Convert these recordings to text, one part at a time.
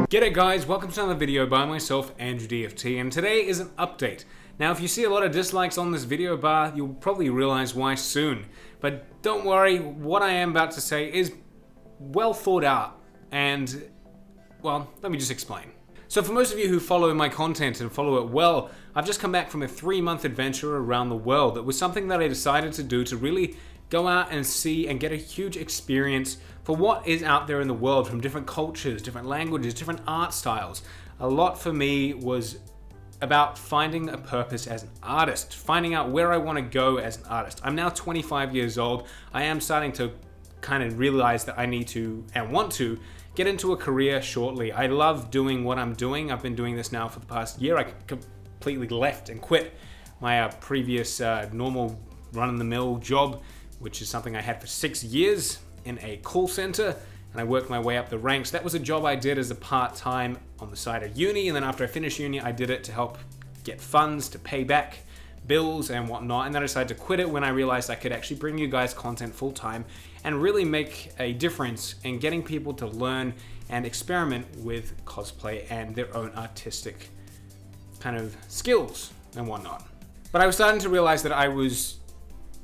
G'day guys, welcome to another video by myself, Andrew DFT, and today is an update. Now if you see a lot of dislikes on this video bar, you'll probably realize why soon. But don't worry, what I am about to say is well thought out, and well, let me just explain. So for most of you who follow my content and follow it well, I've just come back from a 3-month adventure around the world. It was something that I decided to do to really go out and see and get a huge experience for what is out there in the world from different cultures, different languages, different art styles. A lot for me was about finding a purpose as an artist, finding out where I want to go as an artist. I'm now 25 years old. I am starting to kind of realize that I need to and want to get into a career shortly. I love doing what I'm doing. I've been doing this now for the past year. I completely left and quit my previous normal run-of-the-mill job, which is something I had for 6 years in a call center, and I worked my way up the ranks. That was a job I did as a part-time on the side of uni, and then after I finished uni, I did it to help get funds to pay back bills and whatnot, and then I decided to quit it when I realized I could actually bring you guys content full-time and really make a difference in getting people to learn and experiment with cosplay and their own artistic kind of skills and whatnot. But I was starting to realize that I was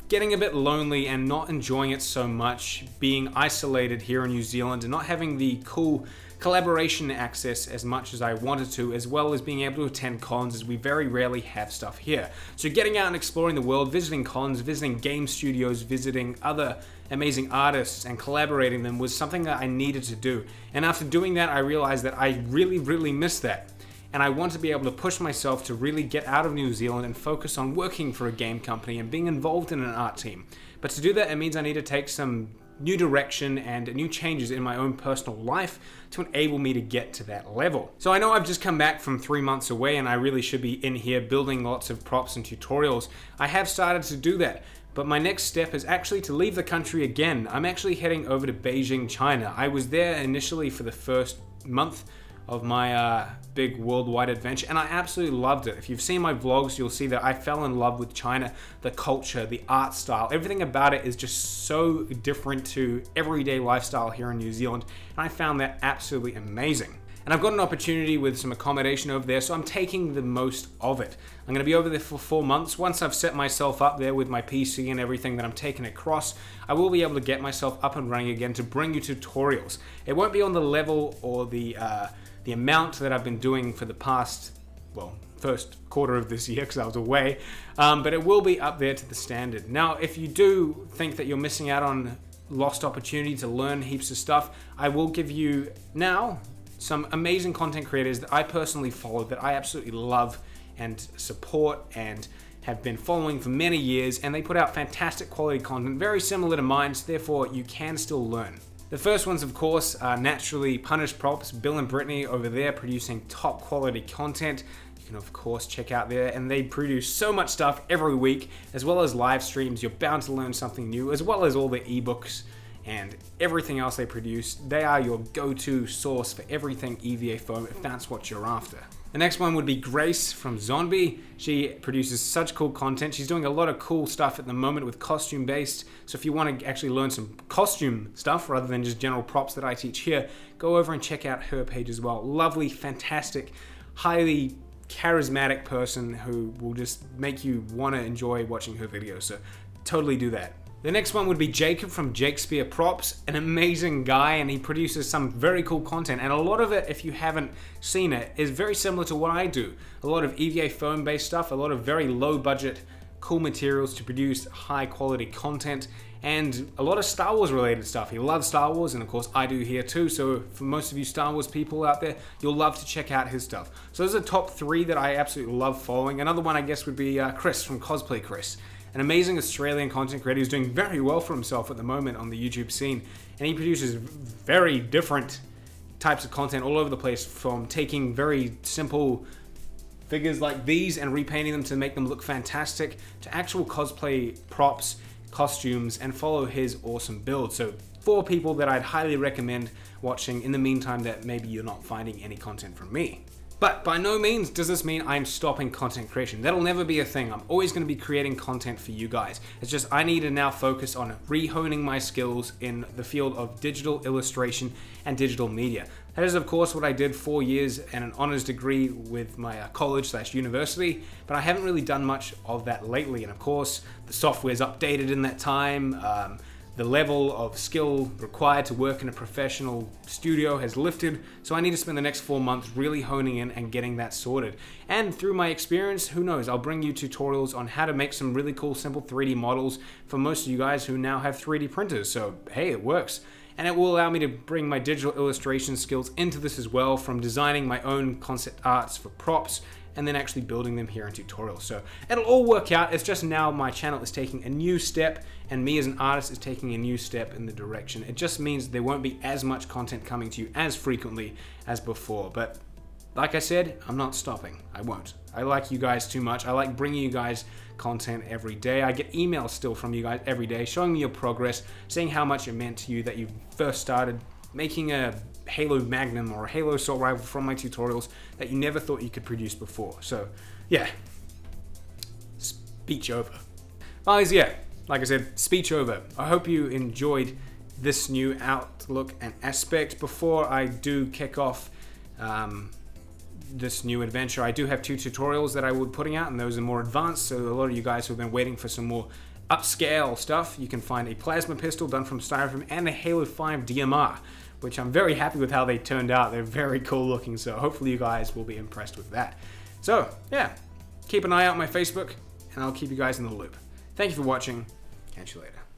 getting a bit lonely and not enjoying it so much, being isolated here in New Zealand and not having the cool collaboration access as much as I wanted to, as well as being able to attend cons, as we very rarely have stuff here. So getting out and exploring the world, visiting cons, visiting game studios, visiting other amazing artists and collaborating them was something that I needed to do. And after doing that, I realized that I really missed that. And I want to be able to push myself to really get out of New Zealand and focus on working for a game company and being involved in an art team. But to do that, it means I need to take some new direction and new changes in my own personal life to enable me to get to that level. So I know I've just come back from 3 months away and I really should be in here building lots of props and tutorials. I have started to do that, but my next step is actually to leave the country again. I'm actually heading over to Beijing, China. I was there initially for the first month of my big worldwide adventure, and I absolutely loved it. If you've seen my vlogs, you'll see that I fell in love with China, the culture, the art style, everything about it is just so different to everyday lifestyle here in New Zealand, and I found that absolutely amazing. And I've got an opportunity with some accommodation over there, so I'm taking the most of it. I'm going to be over there for 4 months. Once I've set myself up there with my PC and everything that I'm taking across, I will be able to get myself up and running again to bring you tutorials. It won't be on the level or the amount that I've been doing for the past, well, first quarter of this year because I was away, but it will be up there to the standard. Now, if you do think that you're missing out on lost opportunity to learn heaps of stuff, I will give you now some amazing content creators that I personally follow, that I absolutely love and support and have been following for many years, and they put out fantastic quality content, very similar to mine, so therefore you can still learn. The first ones, of course, are naturally Punished Props, Bill and Brittany over there producing top quality content. You can, of course, check out there, and they produce so much stuff every week, as well as live streams. You're bound to learn something new, as well as all the ebooks and everything else they produce. They are your go-to source for everything EVA foam, if that's what you're after. The next one would be Grace from Zombie. She produces such cool content. She's doing a lot of cool stuff at the moment with costume based. So if you want to actually learn some costume stuff rather than just general props that I teach here, go over and check out her page as well. Lovely, fantastic, highly charismatic person who will just make you want to enjoy watching her videos. So totally do that. The next one would be Jacob from Jakespeare Props, an amazing guy, and he produces some very cool content, and a lot of it, if you haven't seen it, is very similar to what I do. A lot of EVA foam based stuff, a lot of very low budget cool materials to produce high quality content, and a lot of Star Wars related stuff. He loves Star Wars, and of course I do here too, so for most of you Star Wars people out there, you'll love to check out his stuff. So those are the top 3 that I absolutely love following. Another one I guess would be Chris from Cosplay Chris. An amazing Australian content creator who's doing very well for himself at the moment on the YouTube scene, and he produces very different types of content all over the place, from taking very simple figures like these and repainting them to make them look fantastic, to actual cosplay props, costumes, and follow his awesome build. So 4 people that I'd highly recommend watching in the meantime that maybe you're not finding any content from me. But by no means does this mean I'm stopping content creation. That'll never be a thing. I'm always going to be creating content for you guys. It's just I need to now focus on re-honing my skills in the field of digital illustration and digital media. That is, of course, what I did 4 years and an honors degree with my college/university, but I haven't really done much of that lately. And of course, the software's updated in that time. The level of skill required to work in a professional studio has lifted, so I need to spend the next 4 months really honing in and getting that sorted. And through my experience, who knows, I'll bring you tutorials on how to make some really cool, simple 3D models for most of you guys who now have 3D printers, so hey, it works. And it will allow me to bring my digital illustration skills into this as well, from designing my own concept arts for props and then actually building them here in tutorials. So it'll all work out. It's just now my channel is taking a new step and me as an artist is taking a new step in the direction. It just means there won't be as much content coming to you as frequently as before. But like I said, I'm not stopping. I won't. I like you guys too much. I like bringing you guys content every day. I get emails still from you guys every day showing me your progress, saying how much it meant to you that you first started making a Halo Magnum or a Halo Assault Rifle from my tutorials that you never thought you could produce before. So yeah, speech over. Guys, yeah, like I said, speech over. I hope you enjoyed this new outlook and aspect. Before I do kick off this new adventure, I do have 2 tutorials that I will be putting out, and those are more advanced, so a lot of you guys who have been waiting for some more upscale stuff, you can find a plasma pistol done from styrofoam and a Halo 5 DMR, which I'm very happy with how they turned out. They're very cool looking, so hopefully you guys will be impressed with that. So yeah, keep an eye out on my Facebook and I'll keep you guys in the loop. Thank you for watching. Catch you later.